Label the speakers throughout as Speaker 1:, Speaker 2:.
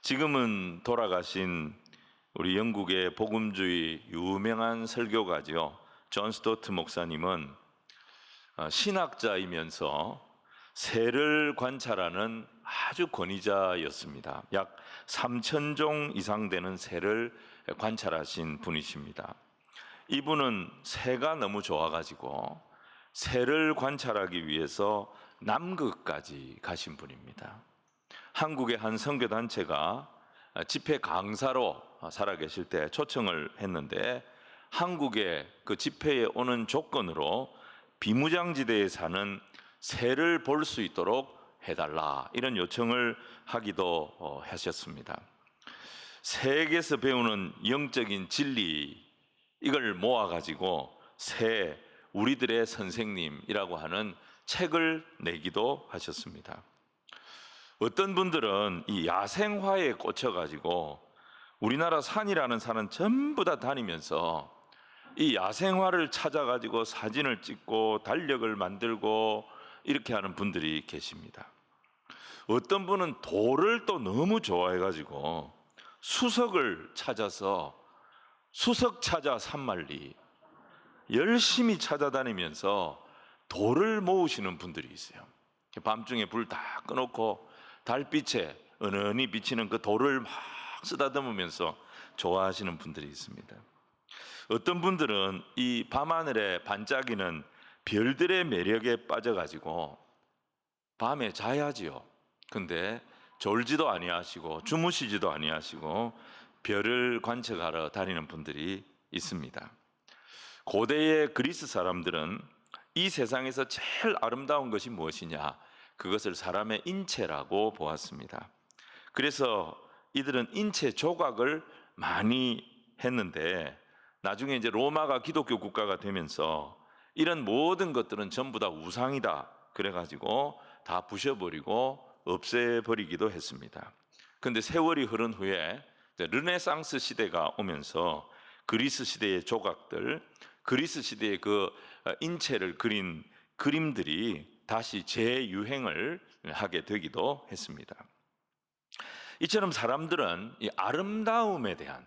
Speaker 1: 지금은 돌아가신 우리 영국의 복음주의 유명한 설교가죠. 존 스토트 목사님은 신학자이면서 새를 관찰하는 아주 권위자였습니다. 약 3,000종 이상 되는 새를 관찰하신 분이십니다. 이분은 새가 너무 좋아가지고 새를 관찰하기 위해서 남극까지 가신 분입니다. 한국의 한 선교단체가 집회 강사로 살아계실 때 초청을 했는데 한국의 그 집회에 오는 조건으로 비무장지대에 사는 새를 볼 수 있도록 해달라, 이런 요청을 하기도 하셨습니다. 새에게서 배우는 영적인 진리, 이걸 모아가지고 새, 우리들의 선생님이라고 하는 책을 내기도 하셨습니다. 어떤 분들은 이 야생화에 꽂혀가지고 우리나라 산이라는 산은 전부 다 다니면서 이 야생화를 찾아가지고 사진을 찍고 달력을 만들고 이렇게 하는 분들이 계십니다. 어떤 분은 돌을 또 너무 좋아해가지고 수석을 찾아서 수석 찾아 산만리 열심히 찾아다니면서 돌을 모으시는 분들이 있어요. 밤중에 불 다 꺼놓고 달빛에 은은히 비치는 그 돌을 막 쓰다듬으면서 좋아하시는 분들이 있습니다. 어떤 분들은 이 밤하늘에 반짝이는 별들의 매력에 빠져가지고 밤에 자야지요. 근데 졸지도 아니하시고 주무시지도 아니하시고 별을 관측하러 다니는 분들이 있습니다. 고대의 그리스 사람들은 이 세상에서 제일 아름다운 것이 무엇이냐? 그것을 사람의 인체라고 보았습니다. 그래서 이들은 인체 조각을 많이 했는데 나중에 이제 로마가 기독교 국가가 되면서 이런 모든 것들은 전부 다 우상이다, 그래가지고 다 부셔버리고 없애버리기도 했습니다. 그런데 세월이 흐른 후에 르네상스 시대가 오면서 그리스 시대의 조각들, 그리스 시대의 그 인체를 그린 그림들이 다시 재유행을 하게 되기도 했습니다. 이처럼 사람들은 이 아름다움에 대한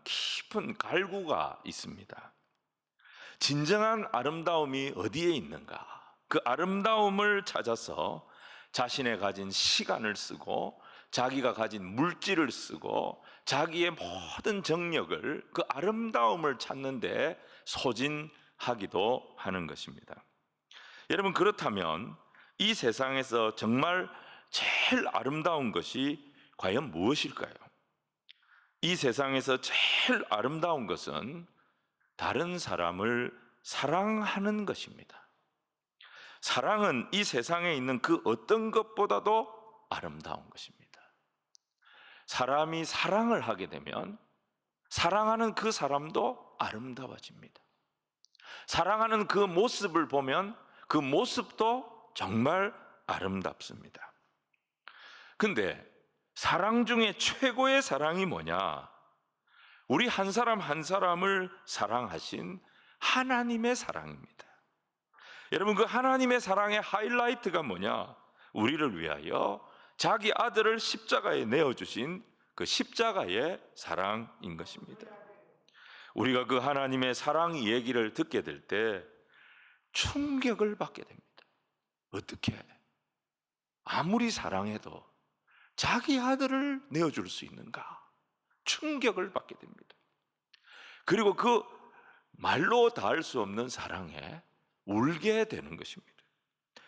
Speaker 1: 깊은 갈구가 있습니다. 진정한 아름다움이 어디에 있는가? 그 아름다움을 찾아서 자신의 가진 시간을 쓰고 자기가 가진 물질을 쓰고 자기의 모든 정력을 그 아름다움을 찾는 데 소진하기도 하는 것입니다. 여러분, 그렇다면 이 세상에서 정말 제일 아름다운 것이 과연 무엇일까요? 이 세상에서 제일 아름다운 것은 다른 사람을 사랑하는 것입니다. 사랑은 이 세상에 있는 그 어떤 것보다도 아름다운 것입니다. 사람이 사랑을 하게 되면 사랑하는 그 사람도 아름다워집니다. 사랑하는 그 모습을 보면 그 모습도 정말 아름답습니다. 근데 사랑 중에 최고의 사랑이 뭐냐? 우리 한 사람 한 사람을 사랑하신 하나님의 사랑입니다. 여러분, 그 하나님의 사랑의 하이라이트가 뭐냐? 우리를 위하여 자기 아들을 십자가에 내어주신 그 십자가의 사랑인 것입니다. 우리가 그 하나님의 사랑 얘기를 듣게 될 때 충격을 받게 됩니다. 어떻게? 아무리 사랑해도 자기 아들을 내어줄 수 있는가? 충격을 받게 됩니다. 그리고 그 말로 닿을 수 없는 사랑에 울게 되는 것입니다.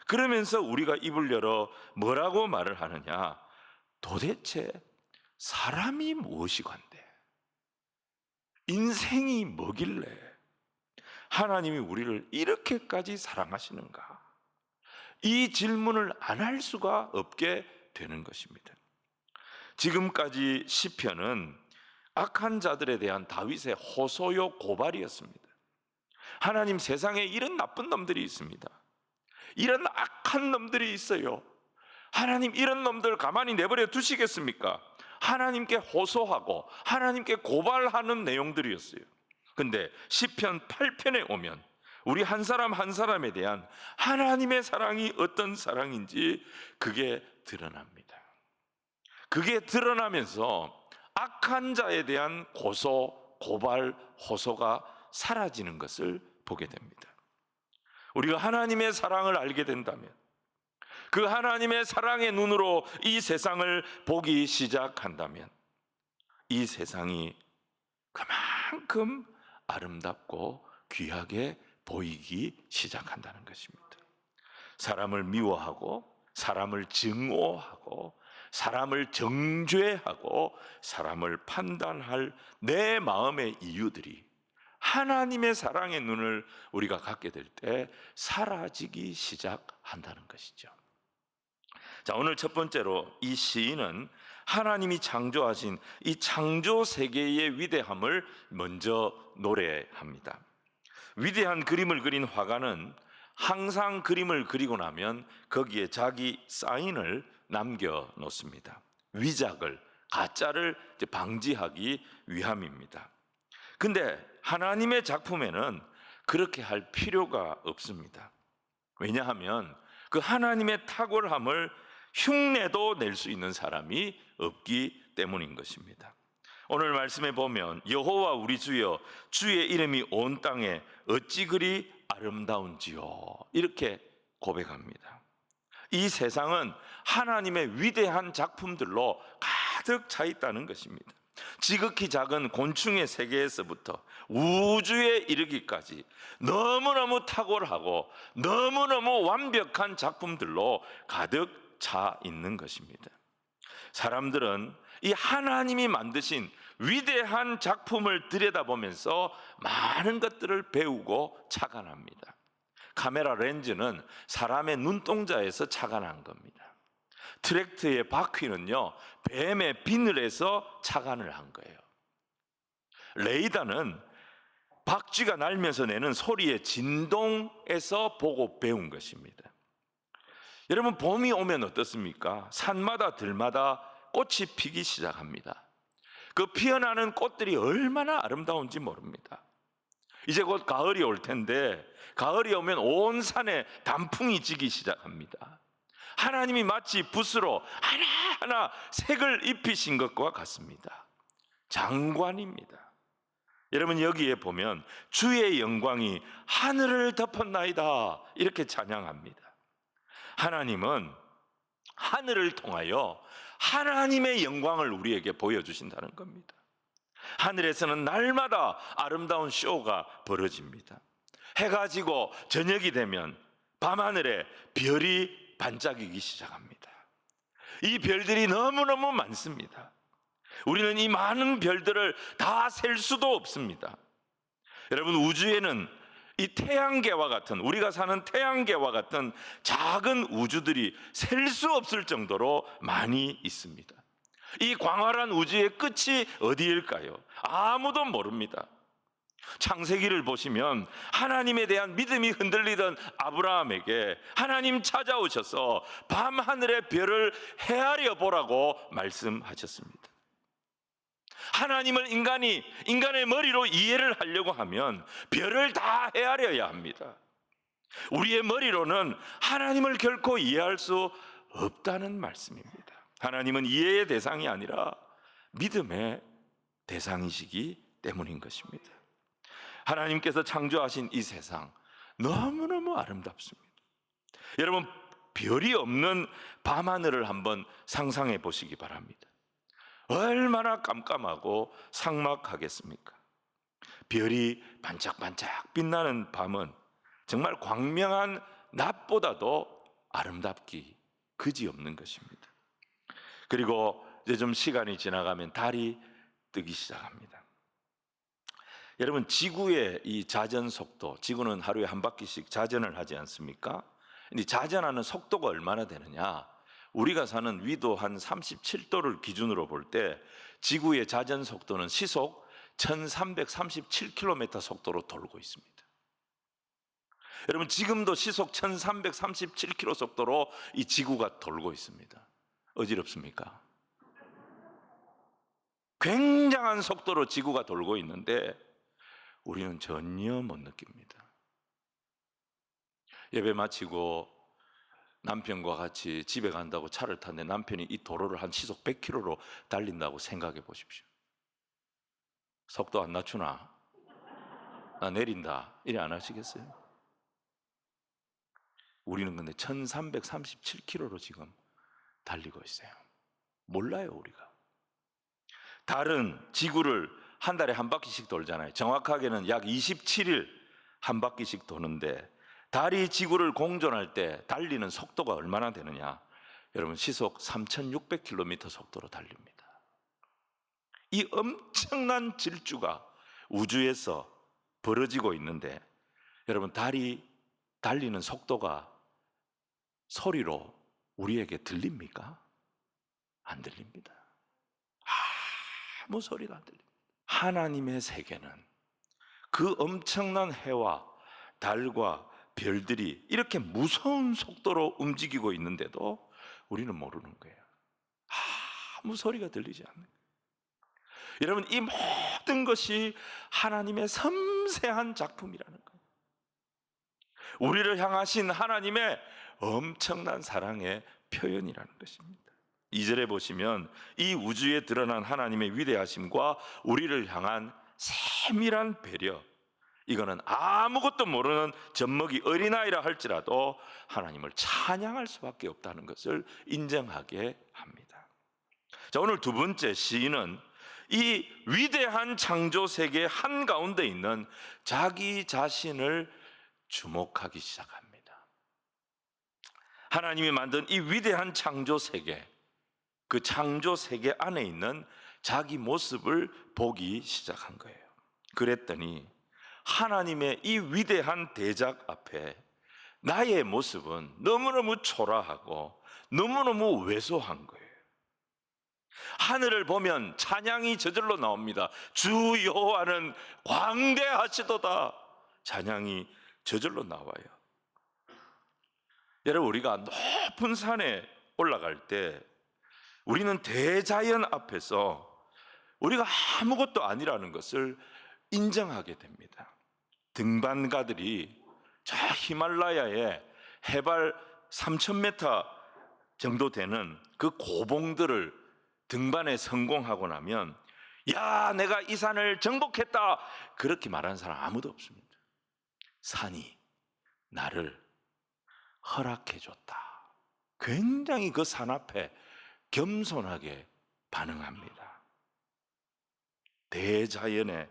Speaker 1: 그러면서 우리가 입을 열어 뭐라고 말을 하느냐? 도대체 사람이 무엇이건데? 인생이 뭐길래 하나님이 우리를 이렇게까지 사랑하시는가? 이 질문을 안 할 수가 없게 되는 것입니다. 지금까지 시편은 악한 자들에 대한 다윗의 호소요 고발이었습니다. 하나님, 세상에 이런 나쁜 놈들이 있습니다. 이런 악한 놈들이 있어요. 하나님, 이런 놈들 가만히 내버려 두시겠습니까? 하나님께 호소하고 하나님께 고발하는 내용들이었어요. 근데 시편 8편에 오면 우리 한 사람 한 사람에 대한 하나님의 사랑이 어떤 사랑인지 그게 드러납니다. 그게 드러나면서 악한 자에 대한 고소, 고발, 호소가 사라지는 것을 보게 됩니다. 우리가 하나님의 사랑을 알게 된다면, 그 하나님의 사랑의 눈으로 이 세상을 보기 시작한다면 이 세상이 그만큼 아름답고 귀하게 보이기 시작한다는 것입니다. 사람을 미워하고, 사람을 증오하고, 사람을 정죄하고, 사람을 판단할 내 마음의 이유들이 하나님의 사랑의 눈을 우리가 갖게 될 때 사라지기 시작한다는 것이죠. 자, 오늘 첫 번째로 이 시인은 하나님이 창조하신 이 창조 세계의 위대함을 먼저 노래합니다. 위대한 그림을 그린 화가는 항상 그림을 그리고 나면 거기에 자기 사인을 남겨 놓습니다. 위작을, 가짜를 방지하기 위함입니다. 근데 하나님의 작품에는 그렇게 할 필요가 없습니다. 왜냐하면 그 하나님의 탁월함을 흉내도 낼 수 있는 사람이 없기 때문인 것입니다. 오늘 말씀에 보면 여호와 우리 주여, 주의 이름이 온 땅에 어찌 그리 아름다운지요, 이렇게 고백합니다. 이 세상은 하나님의 위대한 작품들로 가득 차 있다는 것입니다. 지극히 작은 곤충의 세계에서부터 우주에 이르기까지 너무너무 탁월하고 너무너무 완벽한 작품들로 가득 차 있는 것입니다. 사람들은 이 하나님이 만드신 위대한 작품을 들여다보면서 많은 것들을 배우고 착안합니다. 카메라 렌즈는 사람의 눈동자에서 착안한 겁니다. 트랙터의 바퀴는요, 뱀의 비늘에서 착안을 한 거예요. 레이더는 박쥐가 날면서 내는 소리의 진동에서 보고 배운 것입니다. 여러분, 봄이 오면 어떻습니까? 산마다 들마다 꽃이 피기 시작합니다. 그 피어나는 꽃들이 얼마나 아름다운지 모릅니다. 이제 곧 가을이 올 텐데, 가을이 오면 온 산에 단풍이 지기 시작합니다. 하나님이 마치 붓으로 하나하나 색을 입히신 것과 같습니다. 장관입니다. 여러분, 여기에 보면 주의 영광이 하늘을 덮었나이다, 이렇게 찬양합니다. 하나님은 하늘을 통하여 하나님의 영광을 우리에게 보여주신다는 겁니다. 하늘에서는 날마다 아름다운 쇼가 벌어집니다. 해가 지고 저녁이 되면 밤하늘에 별이 반짝이기 시작합니다. 이 별들이 너무너무 많습니다. 우리는 이 많은 별들을 다 셀 수도 없습니다. 여러분, 우주에는 이 태양계와 같은, 우리가 사는 태양계와 같은 작은 우주들이 셀 수 없을 정도로 많이 있습니다. 이 광활한 우주의 끝이 어디일까요? 아무도 모릅니다. 창세기를 보시면 하나님에 대한 믿음이 흔들리던 아브라함에게 하나님 찾아오셔서 밤하늘의 별을 헤아려 보라고 말씀하셨습니다. 하나님을 인간의 머리로 이해를 하려고 하면 별을 다 헤아려야 합니다. 우리의 머리로는 하나님을 결코 이해할 수 없다는 말씀입니다. 하나님은 이해의 대상이 아니라 믿음의 대상이시기 때문인 것입니다. 하나님께서 창조하신 이 세상 너무너무 아름답습니다. 여러분, 별이 없는 밤하늘을 한번 상상해 보시기 바랍니다. 얼마나 깜깜하고 삭막하겠습니까? 별이 반짝반짝 빛나는 밤은 정말 광명한 낮보다도 아름답기 그지없는 것입니다. 그리고 이제 좀 시간이 지나가면 달이 뜨기 시작합니다. 여러분, 지구의 이 자전 속도, 지구는 하루에 한 바퀴씩 자전을 하지 않습니까? 근데 자전하는 속도가 얼마나 되느냐? 우리가 사는 위도 한 37도를 기준으로 볼 때 지구의 자전 속도는 시속 1337km 속도로 돌고 있습니다. 여러분, 지금도 시속 1337km 속도로 이 지구가 돌고 있습니다. 어지럽습니까? 굉장한 속도로 지구가 돌고 있는데 우리는 전혀 못 느낍니다. 예배 마치고 남편과 같이 집에 간다고 차를 탔는데 남편이 이 도로를 한 시속 100km로 달린다고 생각해 보십시오. 속도 안 낮추나? 나 내린다. 이래 안 하시겠어요? 우리는 근데 1337km로 지금 달리고 있어요. 몰라요, 우리가. 달은 지구를 한 달에 한 바퀴씩 돌잖아요. 정확하게는 약 27일 한 바퀴씩 도는데, 달이 지구를 공전할 때 달리는 속도가 얼마나 되느냐? 여러분, 시속 3600km 속도로 달립니다. 이 엄청난 질주가 우주에서 벌어지고 있는데, 여러분, 달이 달리는 속도가 소리로 우리에게 들립니까? 안 들립니다. 아무 소리가 안 들립니다. 하나님의 세계는 그 엄청난 해와 달과 별들이 이렇게 무서운 속도로 움직이고 있는데도 우리는 모르는 거예요. 아무 소리가 들리지 않는 거예요. 여러분, 이 모든 것이 하나님의 섬세한 작품이라는 거예요. 우리를 향하신 하나님의 엄청난 사랑의 표현이라는 것입니다. 2절에 보시면 이 우주에 드러난 하나님의 위대하심과 우리를 향한 세밀한 배려, 이거는 아무것도 모르는 젖먹이 어린아이라 할지라도 하나님을 찬양할 수밖에 없다는 것을 인정하게 합니다. 자, 오늘 두 번째 시인은 이 위대한 창조 세계 한가운데 있는 자기 자신을 주목하기 시작합니다. 하나님이 만든 이 위대한 창조 세계, 그 창조 세계 안에 있는 자기 모습을 보기 시작한 거예요. 그랬더니 하나님의 이 위대한 대작 앞에 나의 모습은 너무너무 초라하고 너무너무 왜소한 거예요. 하늘을 보면 찬양이 저절로 나옵니다. 주 여호와는 광대하시도다. 찬양이 저절로 나와요. 여러분, 우리가 높은 산에 올라갈 때 우리는 대자연 앞에서 우리가 아무것도 아니라는 것을 인정하게 됩니다. 등반가들이 저 히말라야의 해발 3000m 정도 되는 그 고봉들을 등반에 성공하고 나면, 야, 내가 이 산을 정복했다, 그렇게 말하는 사람 아무도 없습니다. 산이 나를 허락해줬다. 굉장히 그 산 앞에 겸손하게 반응합니다. 대자연의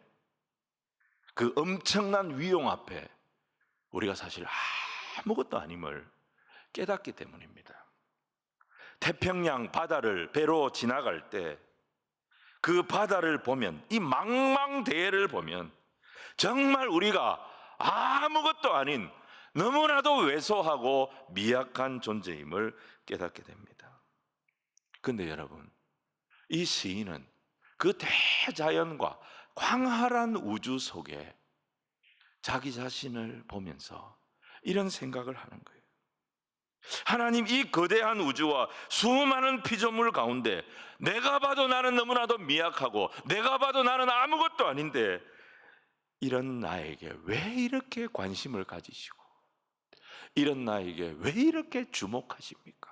Speaker 1: 그 엄청난 위용 앞에 우리가 사실 아무것도 아님을 깨닫기 때문입니다. 태평양 바다를 배로 지나갈 때 그 바다를 보면, 이 망망대해를 보면 정말 우리가 아무것도 아닌 너무나도 왜소하고 미약한 존재임을 깨닫게 됩니다. 그런데 여러분, 이 시인은 그 대자연과 광활한 우주 속에 자기 자신을 보면서 이런 생각을 하는 거예요. 하나님, 이 거대한 우주와 수많은 피조물 가운데 내가 봐도 나는 너무나도 미약하고 내가 봐도 나는 아무것도 아닌데 이런 나에게 왜 이렇게 관심을 가지시고 이런 나에게 왜 이렇게 주목하십니까?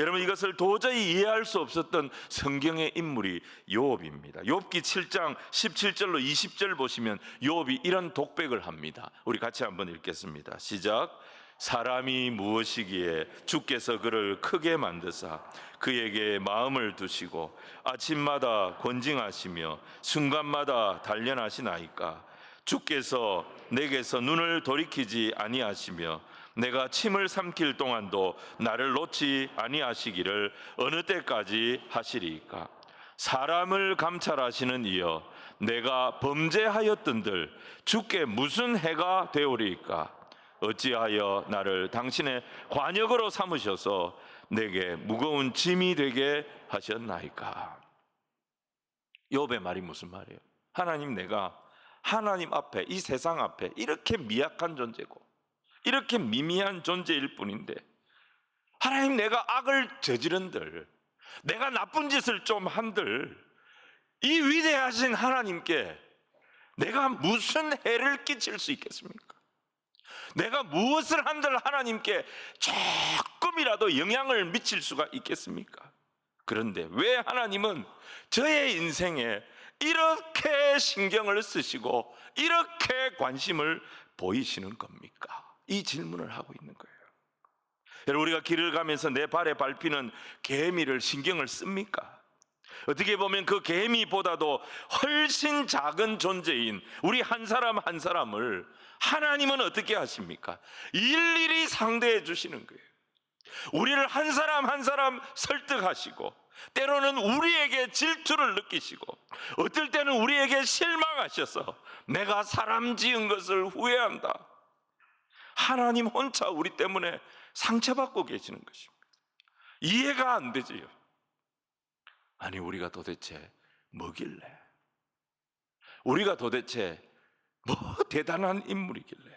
Speaker 1: 여러분, 이것을 도저히 이해할 수 없었던 성경의 인물이 욥입니다. 욥기 7장 17절로 20절 보시면 욥이 이런 독백을 합니다. 우리 같이 한번 읽겠습니다. 시작. 사람이 무엇이기에 주께서 그를 크게 만드사 그에게 마음을 두시고 아침마다 권징하시며 순간마다 단련하시나이까. 주께서 내게서 눈을 돌이키지 아니하시며 내가 침을 삼킬 동안도 나를 놓지 아니하시기를 어느 때까지 하시리이까. 사람을 감찰하시는 이여, 내가 범죄하였던들 주께 무슨 해가 되오리이까. 어찌하여 나를 당신의 관역으로 삼으셔서 내게 무거운 짐이 되게 하셨나이까. 욥의 말이 무슨 말이에요? 하나님, 내가 하나님 앞에, 이 세상 앞에 이렇게 미약한 존재고 이렇게 미미한 존재일 뿐인데, 하나님, 내가 악을 저지른들, 내가 나쁜 짓을 좀 한들 이 위대하신 하나님께 내가 무슨 해를 끼칠 수 있겠습니까? 내가 무엇을 한들 하나님께 조금이라도 영향을 미칠 수가 있겠습니까? 그런데 왜 하나님은 저의 인생에 이렇게 신경을 쓰시고 이렇게 관심을 보이시는 겁니까? 이 질문을 하고 있는 거예요. 여러분, 우리가 길을 가면서 내 발에 밟히는 개미를 신경을 씁니까? 어떻게 보면 그 개미보다도 훨씬 작은 존재인 우리 한 사람 한 사람을 하나님은 어떻게 하십니까? 일일이 상대해 주시는 거예요. 우리를 한 사람 한 사람 설득하시고, 때로는 우리에게 질투를 느끼시고, 어떨 때는 우리에게 실망하셔서 내가 사람 지은 것을 후회한다. 하나님 혼자 우리 때문에 상처받고 계시는 것입니다. 이해가 안 되지요. 아니, 우리가 도대체 뭐길래, 우리가 도대체 뭐 대단한 인물이길래,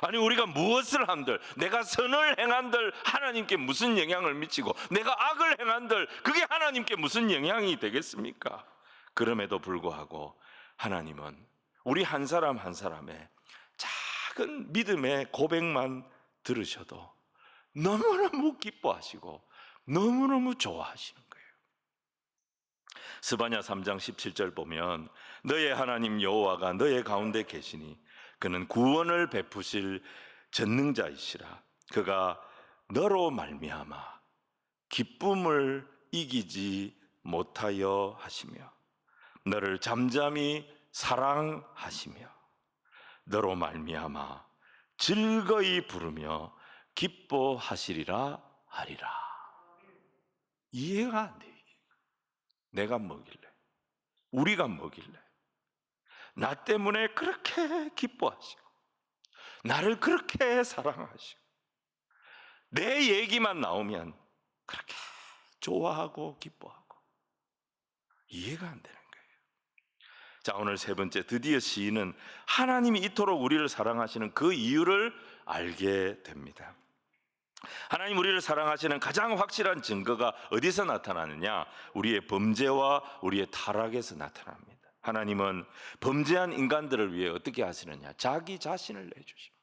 Speaker 1: 아니 우리가 무엇을 한들, 내가 선을 행한들 하나님께 무슨 영향을 미치고 내가 악을 행한들 그게 하나님께 무슨 영향이 되겠습니까? 그럼에도 불구하고 하나님은 우리 한 사람 한 사람의 작은 믿음의 고백만 들으셔도 너무너무 기뻐하시고 너무너무 좋아하시는 거예요. 스바냐 3장 17절 보면 너의 하나님 여호와가 너의 가운데 계시니 그는 구원을 베푸실 전능자이시라. 그가 너로 말미암아 기쁨을 이기지 못하여 하시며 너를 잠잠히 사랑하시며 너로 말미암아 즐거이 부르며 기뻐하시리라 하리라. 이해가 안 돼요. 내가 뭐길래, 우리가 뭐길래 나 때문에 그렇게 기뻐하시고 나를 그렇게 사랑하시고 내 얘기만 나오면 그렇게 좋아하고 기뻐하고 이해가 안 되는 거예요. 자, 오늘 세 번째, 드디어 시인은 하나님이 이토록 우리를 사랑하시는 그 이유를 알게 됩니다. 하나님 우리를 사랑하시는 가장 확실한 증거가 어디서 나타나느냐? 우리의 범죄와 우리의 타락에서 나타납니다. 하나님은 범죄한 인간들을 위해 어떻게 하시느냐? 자기 자신을 내주십니다.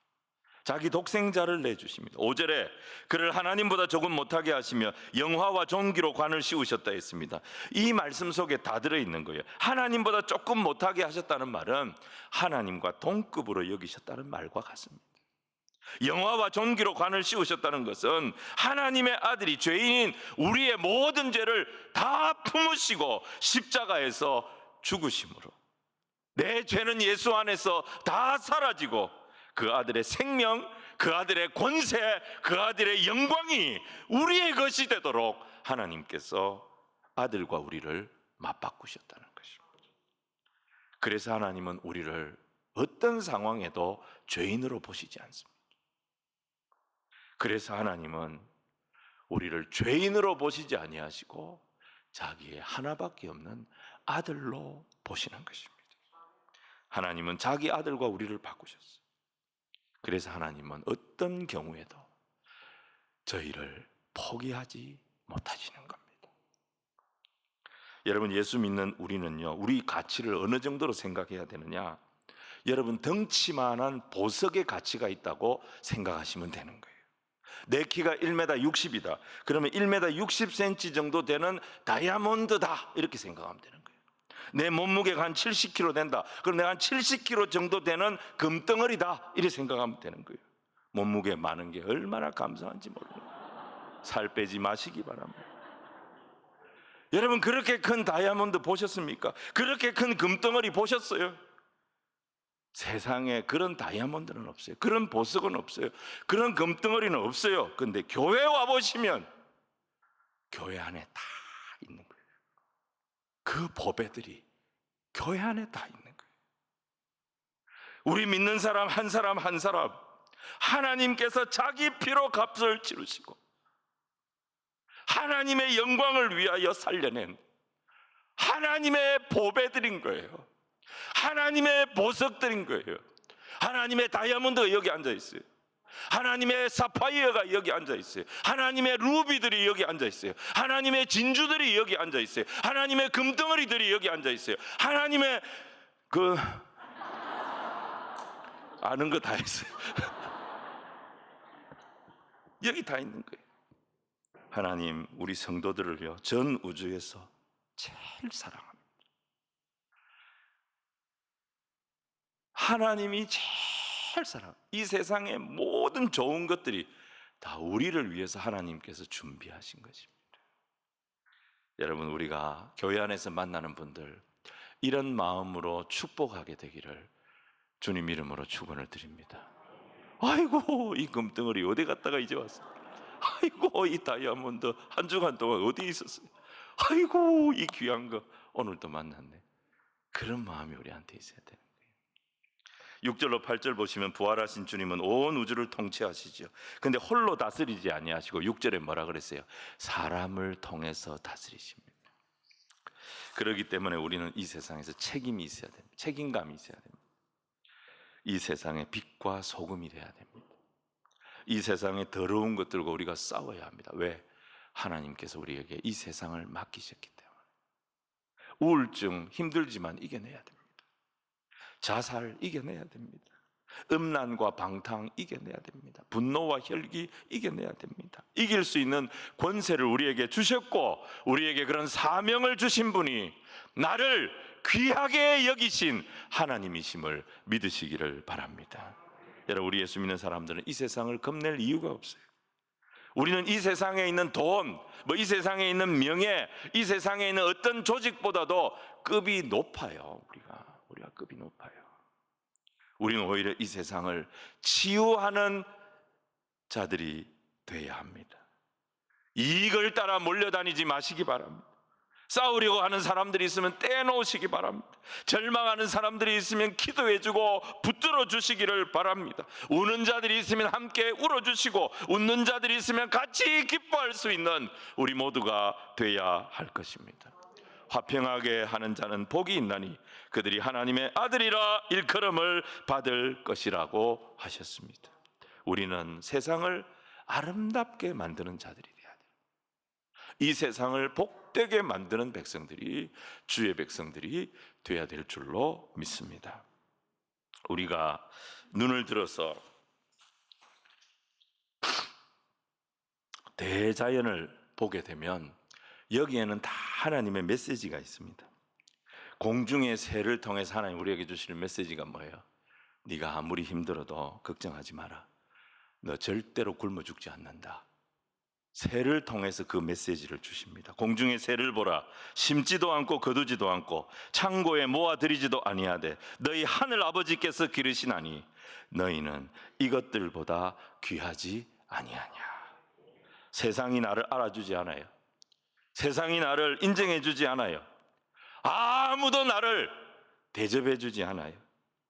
Speaker 1: 자기 독생자를 내주십니다. 5절에 그를 하나님보다 조금 못하게 하시며 영화와 존귀로 관을 씌우셨다 했습니다. 이 말씀 속에 다 들어있는 거예요. 하나님보다 조금 못하게 하셨다는 말은 하나님과 동급으로 여기셨다는 말과 같습니다. 영화와 존귀로 관을 씌우셨다는 것은 하나님의 아들이 죄인인 우리의 모든 죄를 다 품으시고 십자가에서 죽으심으로 내 죄는 예수 안에서 다 사라지고 그 아들의 생명, 그 아들의 권세, 그 아들의 영광이 우리의 것이 되도록 하나님께서 아들과 우리를 맞바꾸셨다는 것입니다. 그래서 하나님은 우리를 어떤 상황에도 죄인으로 보시지 않습니다. 그래서 하나님은 우리를 죄인으로 보시지 아니하시고 자기의 하나밖에 없는 아들로 보시는 것입니다. 하나님은 자기 아들과 우리를 바꾸셨어요. 그래서 하나님은 어떤 경우에도 저희를 포기하지 못하시는 겁니다. 여러분, 예수 믿는 우리는요, 우리 가치를 어느 정도로 생각해야 되느냐? 여러분, 덩치만한 보석의 가치가 있다고 생각하시면 되는 거예요. 내 키가 1m 60이다. 그러면 1m 60cm 정도 되는 다이아몬드다. 이렇게 생각하면 되는 거예요. 내 몸무게가 한 70kg 된다. 그럼 내가 한 70kg 정도 되는 금덩어리다. 이렇게 생각하면 되는 거예요. 몸무게 많은 게 얼마나 감사한지 모릅니다. 살 빼지 마시기 바랍니다. 여러분, 그렇게 큰 다이아몬드 보셨습니까? 그렇게 큰 금덩어리 보셨어요? 세상에 그런 다이아몬드는 없어요. 그런 보석은 없어요. 그런 금덩어리는 없어요. 그런데 교회 와보시면 교회 안에 다 있는 거예요. 그 보배들이 교회 안에 다 있는 거예요. 우리 믿는 사람 한 사람 한 사람 하나님께서 자기 피로 값을 치르시고 하나님의 영광을 위하여 살려낸 하나님의 보배들인 거예요. 하나님의 보석들인 거예요. 하나님의 다이아몬드가 여기 앉아 있어요. 하나님의 사파이어가 여기 앉아 있어요. 하나님의 루비들이 여기 앉아 있어요. 하나님의 진주들이 여기 앉아 있어요. 하나님의 금덩어리들이 여기 앉아 있어요. 하나님의 아는 거 다 했어요. 여기 다 있는 거예요. 하나님, 우리 성도들을요, 전 우주에서 제일 사랑합니다. 하나님이 제일 사랑합니다. 이 세상의 모든 좋은 것들이 다 우리를 위해서 하나님께서 준비하신 것입니다. 여러분, 우리가 교회 안에서 만나는 분들, 이런 마음으로 축복하게 되기를 주님 이름으로 축원을 드립니다. 아이고, 이 금덩어리 어디 갔다가 이제 왔어? 아이고, 이 다이아몬드 한 주간 동안 어디 있었어요? 아이고, 이 귀한 거 오늘 또 만났네. 그런 마음이 우리한테 있어야 되는 거예요. 6절로 8절 보시면 부활하신 주님은 온 우주를 통치하시죠. 근데 홀로 다스리지 아니하시고 6절에 뭐라 그랬어요? 사람을 통해서 다스리십니다. 그렇기 때문에 우리는 이 세상에서 책임이 있어야 됩니다. 책임감이 있어야 됩니다. 이 세상의 빛과 소금이 돼야 됩니다. 이 세상의 더러운 것들과 우리가 싸워야 합니다. 왜? 하나님께서 우리에게 이 세상을 맡기셨기 때문에. 우울증 힘들지만 이겨내야 됩니다. 자살 이겨내야 됩니다. 음란과 방탕 이겨내야 됩니다. 분노와 혈기 이겨내야 됩니다. 이길 수 있는 권세를 우리에게 주셨고, 우리에게 그런 사명을 주신 분이 나를 귀하게 여기신 하나님이심을 믿으시기를 바랍니다. 여러분, 우리 예수 믿는 사람들은 이 세상을 겁낼 이유가 없어요. 우리는 이 세상에 있는 돈, 이 세상에 있는 명예, 이 세상에 있는 어떤 조직보다도 급이 높아요. 우리가 급이 높아요. 우리는 오히려 이 세상을 치유하는 자들이 돼야 합니다. 이익을 따라 몰려다니지 마시기 바랍니다. 싸우려고 하는 사람들이 있으면 떼놓으시기 바랍니다. 절망하는 사람들이 있으면 기도해주고 붙들어 주시기를 바랍니다. 우는 자들이 있으면 함께 울어주시고, 웃는 자들이 있으면 같이 기뻐할 수 있는 우리 모두가 돼야 할 것입니다. 화평하게 하는 자는 복이 있나니 그들이 하나님의 아들이라 일컬음을 받을 것이라고 하셨습니다. 우리는 세상을 아름답게 만드는 자들이 돼야 돼요. 이 세상을 복되게 만드는 백성들이, 주의 백성들이 돼야 될 줄로 믿습니다. 우리가 눈을 들어서 대자연을 보게 되면 여기에는 다 하나님의 메시지가 있습니다. 공중의 새를 통해서 하나님 우리에게 주시는 메시지가 뭐예요? 네가 아무리 힘들어도 걱정하지 마라. 너 절대로 굶어 죽지 않는다. 새를 통해서 그 메시지를 주십니다. 공중의 새를 보라. 심지도 않고 거두지도 않고 창고에 모아들이지도 아니하되 너희 하늘 아버지께서 기르시나니 너희는 이것들보다 귀하지 아니하냐. 세상이 나를 알아주지 않아요. 세상이 나를 인정해 주지 않아요. 아무도 나를 대접해 주지 않아요.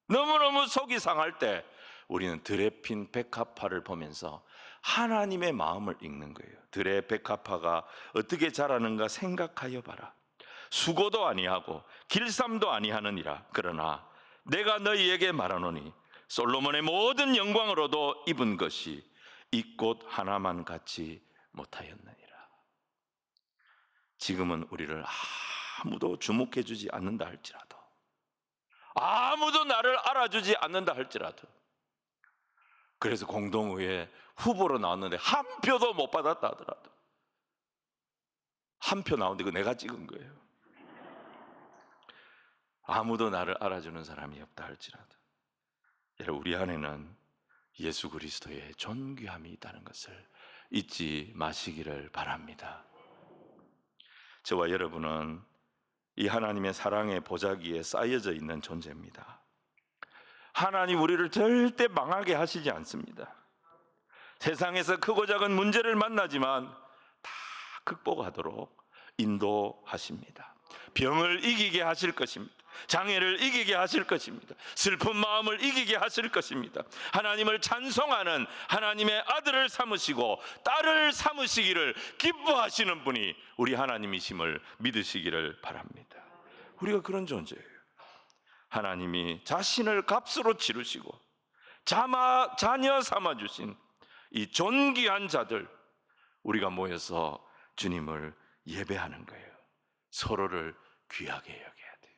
Speaker 1: 너무너무 속이 상할 때 우리는 들에 핀 백합화를 보면서 하나님의 마음을 읽는 거예요. 들의 백합화가 어떻게 자라는가 생각하여 봐라. 수고도 아니하고 길쌈도 아니하느니라. 그러나 내가 너희에게 말하노니 솔로몬의 모든 영광으로도 입은 것이 이 꽃 하나만 같이 못하였느니라. 지금은 우리를 아무도 주목해 주지 않는다 할지라도, 아무도 나를 알아주지 않는다 할지라도, 그래서 공동의회 후보로 나왔는데 한 표도 못 받았다 하더라도, 한 표 나오는데 그거 내가 찍은 거예요. 아무도 나를 알아주는 사람이 없다 할지라도, 여러분, 우리 안에는 예수 그리스도의 존귀함이 있다는 것을 잊지 마시기를 바랍니다. 저와 여러분은 이 하나님의 사랑의 보자기에 쌓여져 있는 존재입니다. 하나님 우리를 절대 망하게 하시지 않습니다. 세상에서 크고 작은 문제를 만나지만 다 극복하도록 인도하십니다. 병을 이기게 하실 것입니다. 장애를 이기게 하실 것입니다. 슬픈 마음을 이기게 하실 것입니다. 하나님을 찬송하는 하나님의 아들을 삼으시고 딸을 삼으시기를 기뻐하시는 분이 우리 하나님이심을 믿으시기를 바랍니다. 우리가 그런 존재예요. 하나님이 자신을 값으로 치르시고 자녀 삼아주신 이 존귀한 자들, 우리가 모여서 주님을 예배하는 거예요. 서로를 귀하게 여겨야 돼요.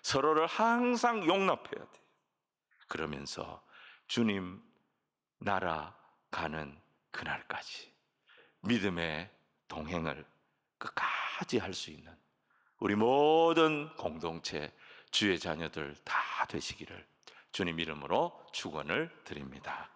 Speaker 1: 서로를 항상 용납해야 돼요. 그러면서 주님 나라 가는 그날까지 믿음의 동행을 끝까지 할 수 있는 우리 모든 공동체 주의 자녀들 다 되시기를 주님 이름으로 축원을 드립니다.